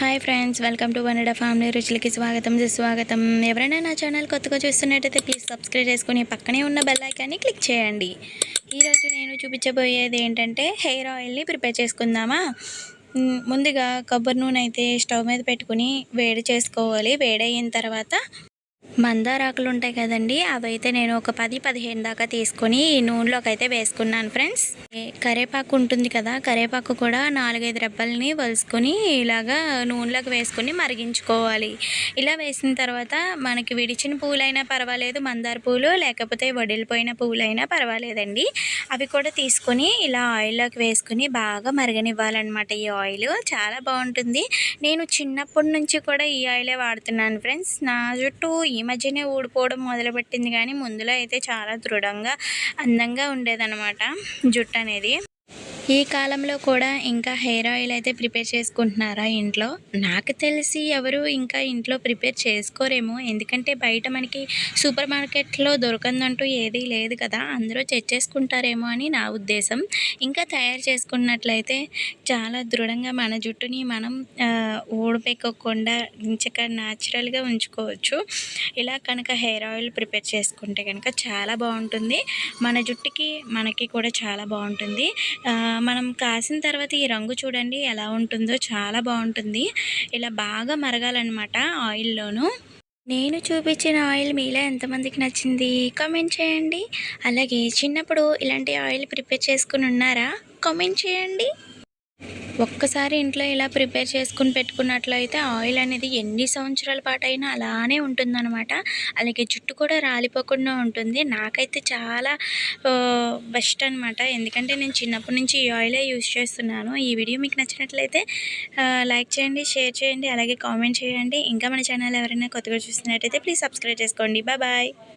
Hi friends, welcome to Vanida family రుచులకి స్వాగతం సుస్వాగతం. ఎవరైనా నా ఛానల్ కొత్తగా చూస్తున్నట్టయితే ప్లీజ్ సబ్స్క్రైబ్ చేసుకుని పక్కనే ఉన్న బెల్ ఐకాన్ని క్లిక్ చేయండి. ఈరోజు నేను చూపించబోయేది ఏంటంటే హెయిర్ ఆయిల్ని ప్రిపేర్ చేసుకుందామా. ముందుగా కొబ్బరి నూనె అయితే స్టవ్ మీద పెట్టుకుని వేడి చేసుకోవాలి. వేడయిన తర్వాత మందారాకులు ఉంటాయి కదండి, అవైతే నేను ఒక 10-15 దాకా తీసుకొని ఈ నూనెలోకి అయితే వేసుకున్నాను ఫ్రెండ్స్. కరేపాకు ఉంటుంది కదా, కరేపాకు కూడా 4-5 రెబ్బల్ని వలుసుకొని ఇలాగా నూనెలోకి వేసుకొని మరిగించుకోవాలి. ఇలా వేసిన తర్వాత మనకి విడిచిన పూలైనా పర్వాలేదు, మందార పూలు లేకపోతే వడిలిపోయిన పూలైనా పర్వాలేదండి, అవి కూడా తీసుకొని ఇలా ఆయిల్లోకి వేసుకొని బాగా మరగనివ్వాలన్నమాట. ఈ ఆయిల్ చాలా బాగుంటుంది. నేను చిన్నప్పటి నుంచి కూడా ఈ ఆయిలే వాడుతున్నాను ఫ్రెండ్స్. నా జుట్టు ఈ మధ్యనే ఊడిపోవడం మొదలుపెట్టింది, కానీ ముందులో అయితే చాలా దృఢంగా అందంగా ఉండేదన్నమాట జుట్టు అనేది. ఈ కాలంలో కూడా ఇంకా హెయిర్ ఆయిల్ అయితే ప్రిపేర్ చేసుకుంటున్నారా ఇంట్లో? నాకు తెలిసి ఎవరు ఇంకా ఇంట్లో ప్రిపేర్ చేసుకోరేమో, ఎందుకంటే బయట మనకి సూపర్ మార్కెట్లో దొరకందంటూ ఏదీ లేదు కదా, అందరూ తెచ్చేసుకుంటారేమో అని నా ఉద్దేశం. ఇంకా తయారు చేసుకున్నట్లయితే చాలా దృఢంగా మన జుట్టుని మనం ఊడిపెక్కకుండా చక్కగా న్యాచురల్గా ఉంచుకోవచ్చు. ఇలా కనుక హెయిర్ ఆయిల్ ప్రిపేర్ చేసుకుంటే కనుక చాలా బాగుంటుంది. మన జుట్టుకి మనకి కూడా చాలా బాగుంటుంది. మనం కాసిన తర్వాత ఈ రంగు చూడండి ఎలా ఉంటుందో, చాలా బాగుంటుంది. ఇలా బాగా మరగాలన్నమాట ఆయిల్లోనూ. నేను చూపించిన ఆయిల్ మీలో ఎంతమందికి నచ్చింది కామెంట్ చేయండి. అలాగే చిన్నప్పుడు ఇలాంటి ఆయిల్ ప్రిపేర్ చేసుకుని ఉన్నారా? కామెంట్ చేయండి. ఒక్కసారి ఇంట్లో ఇలా ప్రిపేర్ చేసుకుని పెట్టుకున్నట్లయితే ఆయిల్ అనేది ఎన్ని సంవత్సరాల పాటైనా అలానే ఉంటుందన్నమాట. అలాగే జుట్టు కూడా రాలిపోకుండా ఉంటుంది. నాకైతే చాలా బెస్ట్ అనమాట, ఎందుకంటే నేను చిన్నప్పటి నుంచి ఈ ఆయిలే యూజ్ చేస్తున్నాను. ఈ వీడియో మీకు నచ్చినట్లయితే లైక్ చేయండి, షేర్ చేయండి, అలాగే కామెంట్ చేయండి. ఇంకా మన ఛానల్ ఎవరైనా కొత్తగా చూస్తున్నట్టయితే ప్లీజ్ సబ్స్క్రైబ్ చేసుకోండి. బాయ్.